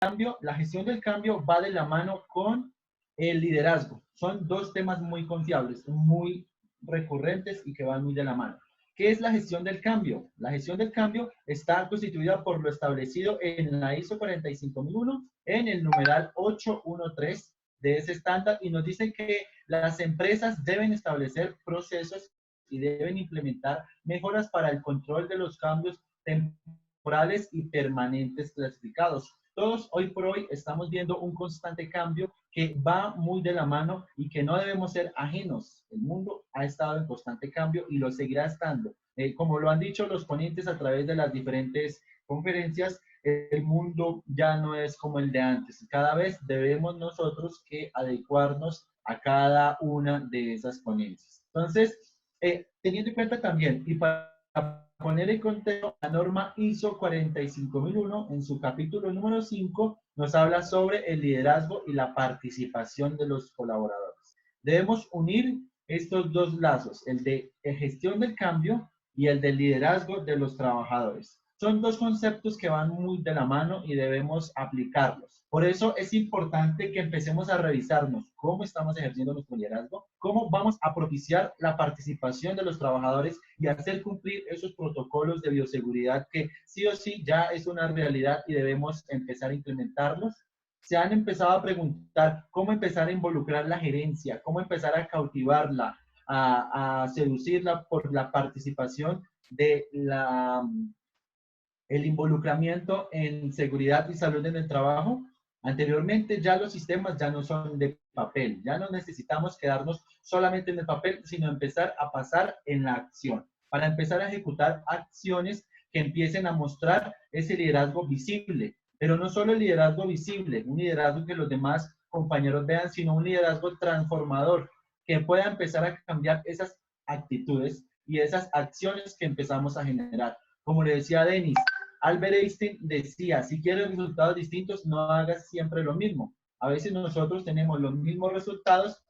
cambio, la gestión del cambio va de la mano con el liderazgo. Son dos temas muy confiables, muy recurrentes y que van muy de la mano. ¿Qué es la gestión del cambio? La gestión del cambio está constituida por lo establecido en la ISO 45001 en el numeral 813 de ese estándar y nos dice que las empresas deben establecer procesos y deben implementar mejoras para el control de los cambios temporales y permanentes clasificados. Todos hoy por hoy estamos viendo un constante cambio que va muy de la mano y que no debemos ser ajenos. El mundo ha estado en constante cambio y lo seguirá estando. Como lo han dicho los ponentes a través de las diferentes conferencias, el mundo ya no es como el de antes. Cada vez debemos nosotros que adecuarnos a cada una de esas ponencias. Entonces, teniendo en cuenta también, y para poner en contexto, la norma ISO 45001, en su capítulo número 5, nos habla sobre el liderazgo y la participación de los colaboradores. Debemos unir estos dos lazos, el de gestión del cambio y el del liderazgo de los trabajadores. Son dos conceptos que van muy de la mano y debemos aplicarlos. Por eso es importante que empecemos a revisarnos cómo estamos ejerciendo nuestro liderazgo, cómo vamos a propiciar la participación de los trabajadores y hacer cumplir esos protocolos de bioseguridad que sí o sí ya es una realidad y debemos empezar a implementarlos. Se han empezado a preguntar cómo empezar a involucrar la gerencia, cómo empezar a cautivarla, a seducirla por la participación de el involucramiento en seguridad y salud en el trabajo. Anteriormente ya los sistemas ya no son de papel, ya no necesitamos quedarnos solamente en el papel, sino empezar a pasar en la acción, para empezar a ejecutar acciones que empiecen a mostrar ese liderazgo visible, pero no solo el liderazgo visible, un liderazgo que los demás compañeros vean, sino un liderazgo transformador, que pueda empezar a cambiar esas actitudes y esas acciones que empezamos a generar. Como le decía Denis, Albert Einstein decía, si quieres resultados distintos, no hagas siempre lo mismo. A veces nosotros tenemos los mismos resultados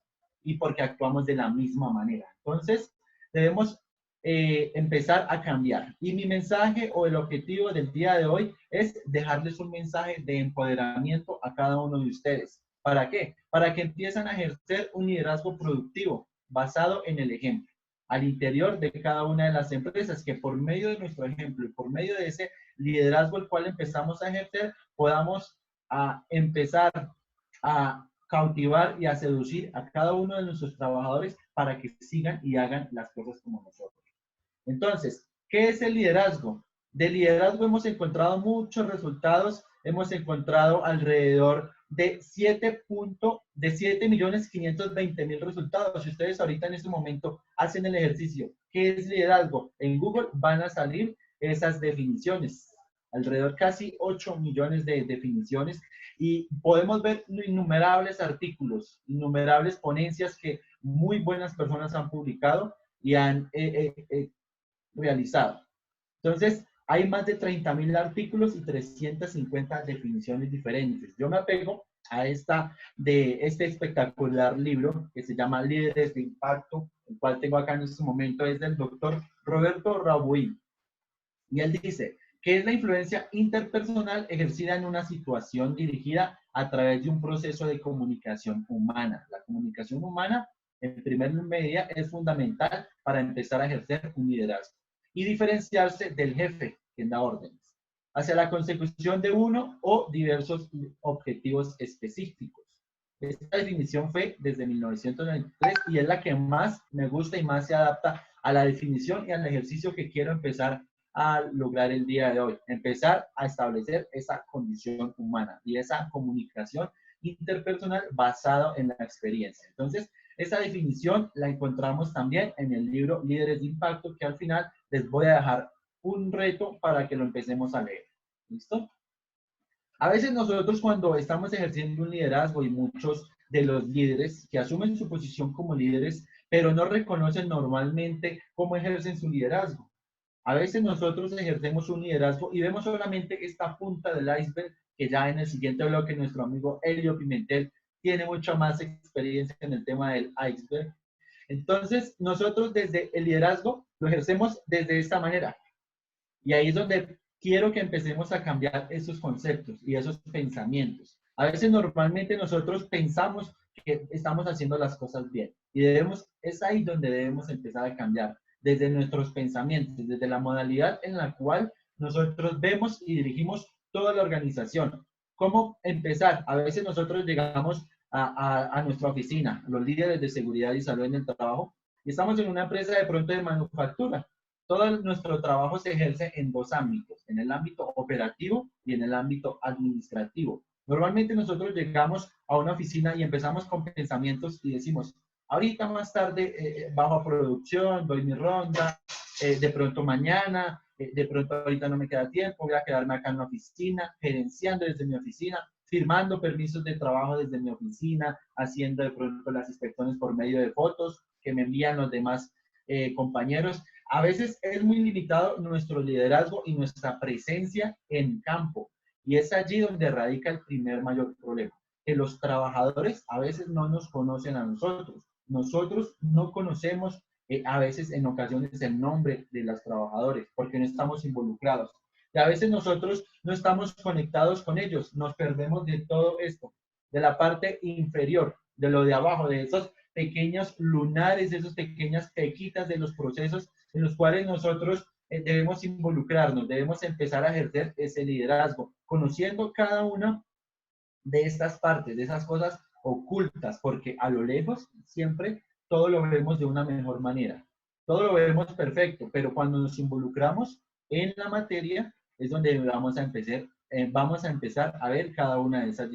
y porque actuamos de la misma manera. Entonces, debemos empezar a cambiar. Y mi mensaje o el objetivo del día de hoy es dejarles un mensaje de empoderamiento a cada uno de ustedes. ¿Para qué? Para que empiecen a ejercer un liderazgo productivo basado en el ejemplo al interior de cada una de las empresas, que por medio de nuestro ejemplo y por medio de ese liderazgo el cual empezamos a ejercer, podamos empezar a cautivar y a seducir a cada uno de nuestros trabajadores para que sigan y hagan las cosas como nosotros. Entonces, ¿qué es el liderazgo? De liderazgo hemos encontrado muchos resultados, hemos encontrado alrededor de 7.520.000 resultados. Si ustedes ahorita en este momento hacen el ejercicio, ¿qué es liderazgo? En Google van a salir esas definiciones, alrededor casi 8 millones de definiciones y podemos ver innumerables artículos, innumerables ponencias que muy buenas personas han publicado y han realizado. Entonces, hay más de 30.000 artículos y 350 definiciones diferentes. Yo me apego a este espectacular libro que se llama Líderes de Impacto, el cual tengo acá en este momento, es del doctor Roberto Rabuí. Y él dice, ¿qué es la influencia interpersonal ejercida en una situación dirigida a través de un proceso de comunicación humana? La comunicación humana, en primer medida, es fundamental para empezar a ejercer un liderazgo y diferenciarse del jefe, quien da órdenes, hacia la consecución de uno o diversos objetivos específicos. Esta definición fue desde 1993 y es la que más me gusta y más se adapta a la definición y al ejercicio que quiero empezar a lograr el día de hoy. Empezar a establecer esa condición humana y esa comunicación interpersonal basado en la experiencia. Entonces, esa definición la encontramos también en el libro Líderes de Impacto, que al final les voy a dejar un reto para que lo empecemos a leer. ¿Listo? A veces nosotros cuando estamos ejerciendo un liderazgo y muchos de los líderes que asumen su posición como líderes, pero no reconocen normalmente cómo ejercen su liderazgo. A veces nosotros ejercemos un liderazgo y vemos solamente esta punta del iceberg, que ya en el siguiente bloque nuestro amigo Elio Pimentel tiene mucha más experiencia en el tema del iceberg. Entonces, nosotros desde el liderazgo lo ejercemos desde esta manera. Y ahí es donde quiero que empecemos a cambiar esos conceptos y esos pensamientos. A veces normalmente nosotros pensamos que estamos haciendo las cosas bien y es ahí donde debemos empezar a cambiar, desde nuestros pensamientos, desde la modalidad en la cual nosotros vemos y dirigimos toda la organización. ¿Cómo empezar? A veces nosotros llegamos a nuestra oficina, los líderes de seguridad y salud en el trabajo, y estamos en una empresa de pronto de manufactura. Todo nuestro trabajo se ejerce en dos ámbitos, en el ámbito operativo y en el ámbito administrativo. Normalmente nosotros llegamos a una oficina y empezamos con pensamientos y decimos, ahorita más tarde bajo a producción, doy mi ronda, de pronto mañana, de pronto ahorita no me queda tiempo, voy a quedarme acá en la oficina, gerenciando desde mi oficina, firmando permisos de trabajo desde mi oficina, haciendo de pronto las inspecciones por medio de fotos que me envían los demás compañeros. A veces es muy limitado nuestro liderazgo y nuestra presencia en campo. Y es allí donde radica el primer mayor problema, que los trabajadores a veces no nos conocen a nosotros. Nosotros no conocemos a veces en ocasiones el nombre de los trabajadores porque no estamos involucrados. Y a veces nosotros no estamos conectados con ellos, nos perdemos de todo esto, de la parte inferior, de lo de abajo, de esos pequeños lunares, de esas pequeñas pequitas de los procesos en los cuales nosotros debemos involucrarnos, debemos empezar a ejercer ese liderazgo, conociendo cada una de estas partes, de esas cosas ocultas, porque a lo lejos siempre todo lo vemos de una mejor manera, todo lo vemos perfecto, pero cuando nos involucramos en la materia es donde vamos a empezar a ver cada una de esas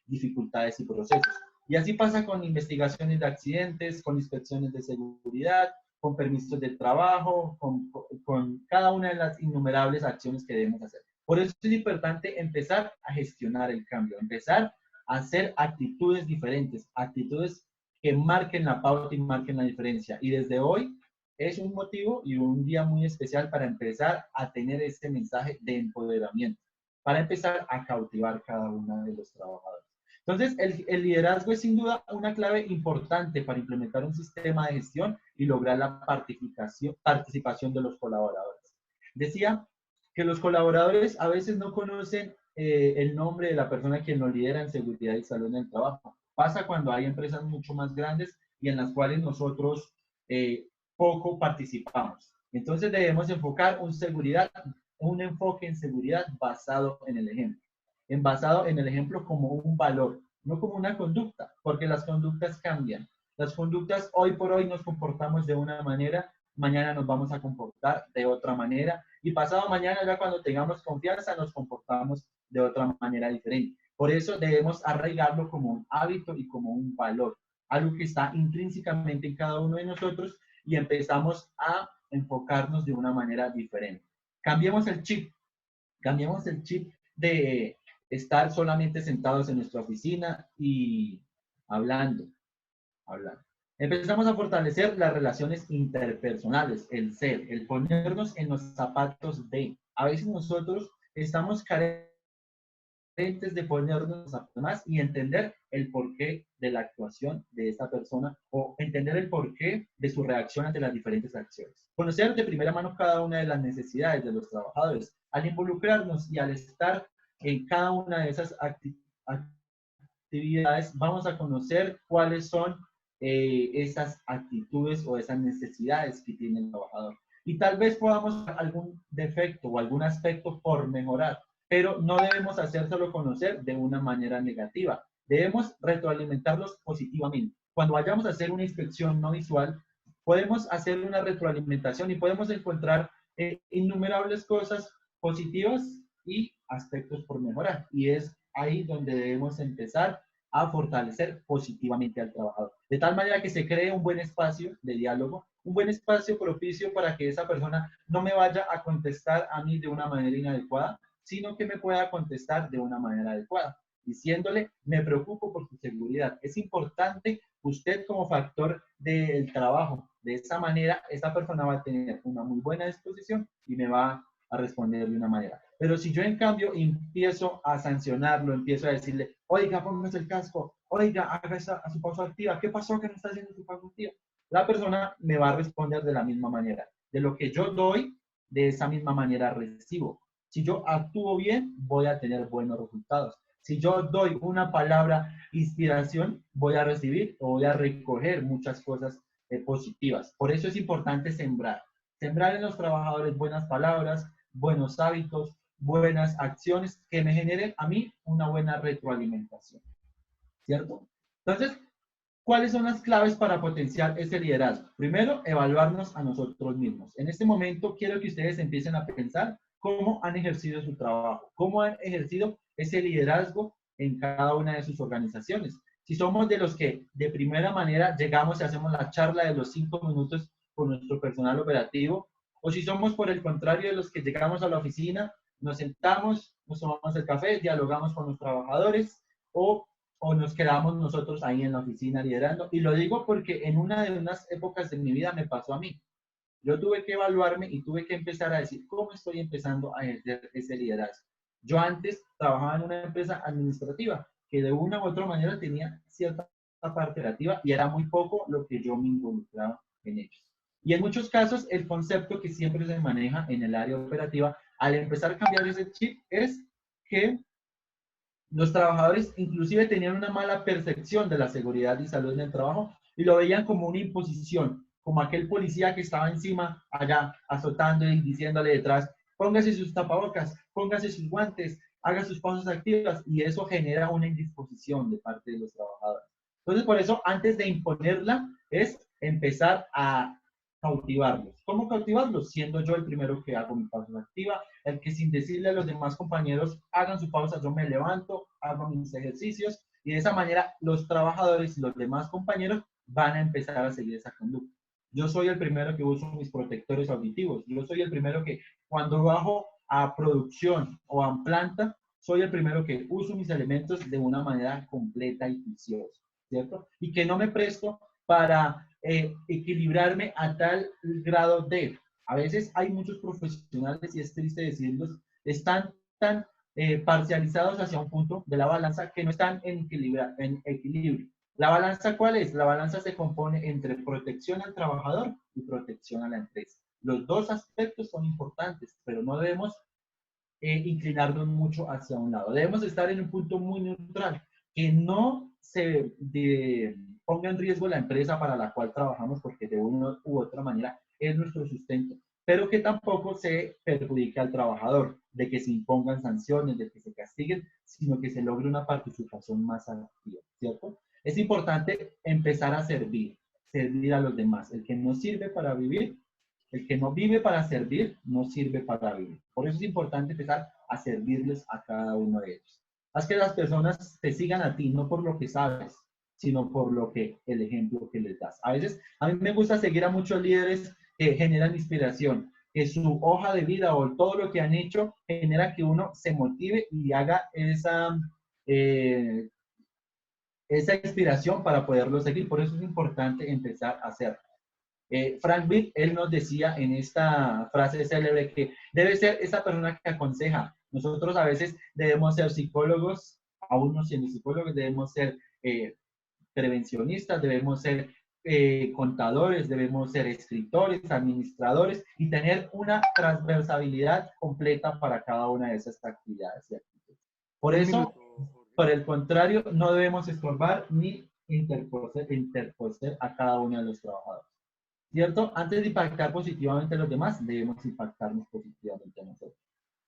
dificultades y procesos. Y así pasa con investigaciones de accidentes, con inspecciones de seguridad, con permisos de trabajo, con cada una de las innumerables acciones que debemos hacer. Por eso es importante empezar a gestionar el cambio, empezar a hacer actitudes diferentes, actitudes que marquen la pauta y marquen la diferencia. Y desde hoy es un motivo y un día muy especial para empezar a tener este mensaje de empoderamiento, para empezar a cautivar cada uno de los trabajadores. Entonces, el liderazgo es sin duda una clave importante para implementar un sistema de gestión y lograr la participación de los colaboradores. Decía que los colaboradores a veces no conocen el nombre de la persona que nos lidera en seguridad y salud en el trabajo. Pasa cuando hay empresas mucho más grandes y en las cuales nosotros poco participamos. Entonces debemos enfocar un enfoque en seguridad basado en el ejemplo. Basado en el ejemplo como un valor, no como una conducta, porque las conductas cambian. Las conductas hoy por hoy nos comportamos de una manera, mañana nos vamos a comportar de otra manera y pasado mañana ya cuando tengamos confianza nos comportamos de otra manera diferente. Por eso debemos arraigarlo como un hábito y como un valor, algo que está intrínsecamente en cada uno de nosotros y empezamos a enfocarnos de una manera diferente. Cambiemos el chip de estar solamente sentados en nuestra oficina y hablando. Empezamos a fortalecer las relaciones interpersonales, el ser, el ponernos en los zapatos de. A veces nosotros estamos carentes de ponernos en los zapatos más y entender el porqué de la actuación de esta persona o entender el porqué de su reacción ante las diferentes acciones. Conocer de primera mano cada una de las necesidades de los trabajadores. Al involucrarnos y al estar en cada una de esas actividades, vamos a conocer cuáles son esas actitudes o esas necesidades que tiene el trabajador. Y tal vez podamos algún defecto o algún aspecto por mejorar, pero no debemos hacérselo conocer de una manera negativa. Debemos retroalimentarlos positivamente. Cuando vayamos a hacer una inspección no visual, podemos hacer una retroalimentación y podemos encontrar innumerables cosas positivas y aspectos por mejorar. Y es ahí donde debemos empezar a fortalecer positivamente al trabajador. De tal manera que se cree un buen espacio de diálogo, un buen espacio propicio para que esa persona no me vaya a contestar a mí de una manera inadecuada, sino que me pueda contestar de una manera adecuada, diciéndole, me preocupo por tu seguridad. Es importante usted como factor del trabajo. De esa manera, esa persona va a tener una muy buena disposición y me va a responder de una manera. Pero si yo en cambio empiezo a sancionarlo, empiezo a decirle, oiga, póngase el casco, oiga, haga a su pausa activa, ¿qué pasó que no está haciendo su pausa activa? La persona me va a responder de la misma manera. De lo que yo doy, de esa misma manera recibo. Si yo actúo bien, voy a tener buenos resultados. Si yo doy una palabra inspiración, voy a recibir o voy a recoger muchas cosas positivas. Por eso es importante sembrar. Sembrar en los trabajadores buenas palabras, buenos hábitos, buenas acciones que me generen a mí una buena retroalimentación. ¿Cierto? Entonces, ¿cuáles son las claves para potenciar ese liderazgo? Primero, evaluarnos a nosotros mismos. En este momento quiero que ustedes empiecen a pensar cómo han ejercido su trabajo, cómo han ejercido ese liderazgo en cada una de sus organizaciones. Si somos de los que de primera manera llegamos y hacemos la charla de los 5 minutos con nuestro personal operativo, o si somos por el contrario de los que llegamos a la oficina, nos sentamos, nos tomamos el café, dialogamos con los trabajadores, o nos quedamos nosotros ahí en la oficina liderando. Y lo digo porque en una de unas épocas de mi vida me pasó a mí. Yo tuve que evaluarme y tuve que empezar a decir cómo estoy empezando a ejercer ese liderazgo. Yo antes trabajaba en una empresa administrativa que de una u otra manera tenía cierta parte operativa y era muy poco lo que yo me involucraba en ellos. Y en muchos casos el concepto que siempre se maneja en el área operativa al empezar a cambiar ese chip es que los trabajadores inclusive tenían una mala percepción de la seguridad y salud en el trabajo y lo veían como una imposición, como aquel policía que estaba encima allá azotando y diciéndole detrás, póngase sus tapabocas, póngase sus guantes, haga sus pausas activas y eso genera una indisposición de parte de los trabajadores. Entonces, por eso, antes de imponerla, es empezar a cautivarlos. ¿Cómo cautivarlos? Siendo yo el primero que hago mi pausa activa, el que sin decirle a los demás compañeros hagan su pausa, yo me levanto, hago mis ejercicios y de esa manera los trabajadores y los demás compañeros van a empezar a seguir esa conducta. Yo soy el primero que uso mis protectores auditivos, yo soy el primero que cuando bajo a producción o a planta, soy el primero que uso mis elementos de una manera completa y juiciosa, ¿cierto? Y que no me presto para equilibrarme a tal grado de, a veces hay muchos profesionales, y es triste decirlos, están tan parcializados hacia un punto de la balanza que no están en equilibrio. ¿La balanza cuál es? La balanza se compone entre protección al trabajador y protección a la empresa. Los dos aspectos son importantes, pero no debemos inclinarnos mucho hacia un lado. Debemos estar en un punto muy neutral, que no se ponga en riesgo la empresa para la cual trabajamos, porque de una u otra manera es nuestro sustento, pero que tampoco se perjudique al trabajador, de que se impongan sanciones, de que se castiguen, sino que se logre una participación más activa, ¿cierto? Es importante empezar a servir a los demás. El que no sirve para vivir, el que no vive para servir, no sirve para vivir. Por eso es importante empezar a servirles a cada uno de ellos. Haz que las personas te sigan a ti, no por lo que sabes, sino por lo que, el ejemplo que les das. A veces, a mí me gusta seguir a muchos líderes que generan inspiración, que su hoja de vida o todo lo que han hecho genera que uno se motive y haga esa inspiración para poderlo seguir. Por eso es importante empezar a hacerlo. Frank Bitt, él nos decía en esta frase célebre que debe ser esa persona que aconseja. Nosotros a veces debemos ser psicólogos, aún no siendo psicólogos, debemos ser prevencionistas, debemos ser contadores, debemos ser escritores, administradores y tener una transversalidad completa para cada una de esas actividades. Por eso, por el contrario, no debemos estorbar ni interposer a cada uno de los trabajadores. ¿Cierto? Antes de impactar positivamente a los demás, debemos impactarnos positivamente a nosotros.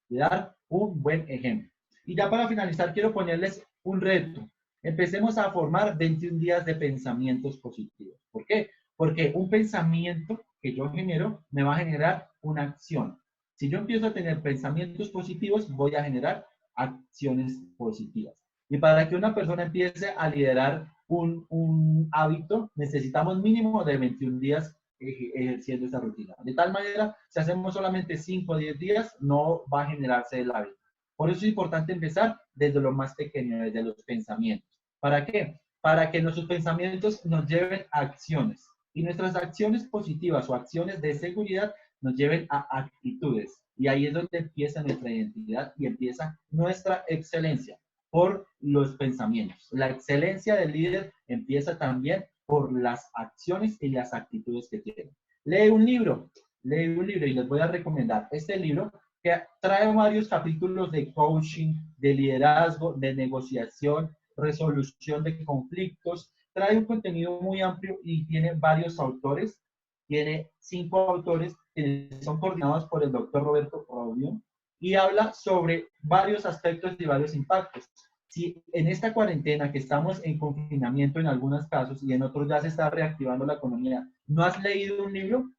Y dar un buen ejemplo. Y ya para finalizar, quiero ponerles un reto. Empecemos a formar 21 días de pensamientos positivos. ¿Por qué? Porque un pensamiento que yo genero me va a generar una acción. Si yo empiezo a tener pensamientos positivos, voy a generar acciones positivas. Y para que una persona empiece a liderar un hábito, necesitamos mínimo de 21 días ejerciendo esa rutina. De tal manera, si hacemos solamente 5 o 10 días, no va a generarse el hábito. Por eso es importante empezar desde lo más pequeño, desde los pensamientos. ¿Para qué? Para que nuestros pensamientos nos lleven a acciones. Y nuestras acciones positivas o acciones de seguridad nos lleven a actitudes. Y ahí es donde empieza nuestra identidad y empieza nuestra excelencia por los pensamientos. La excelencia del líder empieza también por las acciones y las actitudes que tiene. Lee un libro y les voy a recomendar este libro que trae varios capítulos de coaching, de liderazgo, de negociación, resolución de conflictos. Trae un contenido muy amplio y tiene varios autores. Tiene 5 autores que son coordinados por el doctor Roberto Rubio y habla sobre varios aspectos y varios impactos. Si en esta cuarentena que estamos en confinamiento en algunos casos y en otros ya se está reactivando la economía, no has leído un libro,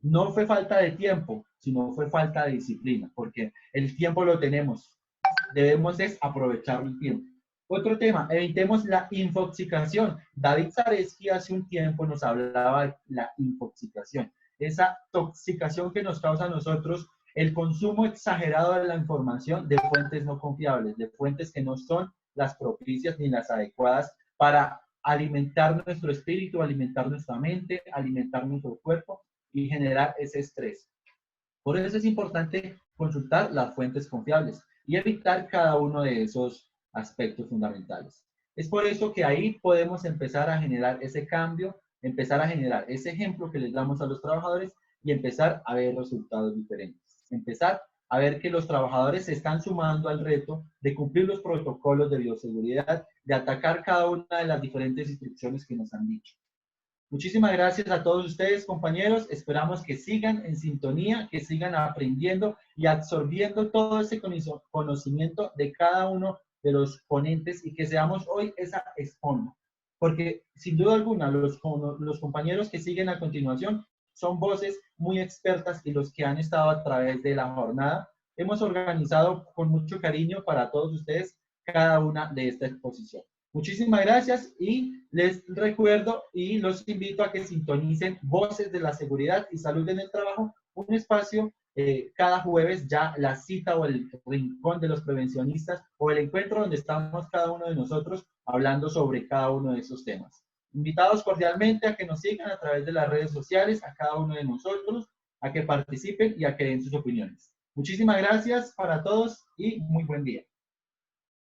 no fue falta de tiempo, sino fue falta de disciplina, porque el tiempo lo tenemos. Debemos es aprovechar el tiempo. Otro tema, evitemos la infoxicación. David Zareski hace un tiempo nos hablaba de la infoxicación, esa toxicación que nos causa a nosotros el consumo exagerado de la información de fuentes no confiables, de fuentes que no son las propicias ni las adecuadas para alimentar nuestro espíritu, alimentar nuestra mente, alimentar nuestro cuerpo y generar ese estrés. Por eso es importante consultar las fuentes confiables y evitar cada uno de esos aspectos fundamentales. Es por eso que ahí podemos empezar a generar ese cambio, empezar a generar ese ejemplo que les damos a los trabajadores y empezar a ver resultados diferentes. Empezar a ver que los trabajadores se están sumando al reto de cumplir los protocolos de bioseguridad, de atacar cada una de las diferentes instrucciones que nos han dicho. Muchísimas gracias a todos ustedes, compañeros. Esperamos que sigan en sintonía, que sigan aprendiendo y absorbiendo todo ese conocimiento de cada uno de los ponentes y que seamos hoy esa esponja. Porque sin duda alguna, los compañeros que siguen a continuación son voces muy expertas y los que han estado a través de la jornada. Hemos organizado con mucho cariño para todos ustedes cada una de esta exposición. Muchísimas gracias y les recuerdo y los invito a que sintonicen Voces de la Seguridad y Salud en el Trabajo, un espacio cada jueves, ya la cita o el rincón de los prevencionistas o el encuentro donde estamos cada uno de nosotros hablando sobre cada uno de esos temas. Invitados cordialmente a que nos sigan a través de las redes sociales, a cada uno de nosotros, a que participen y a que den sus opiniones. Muchísimas gracias para todos y muy buen día.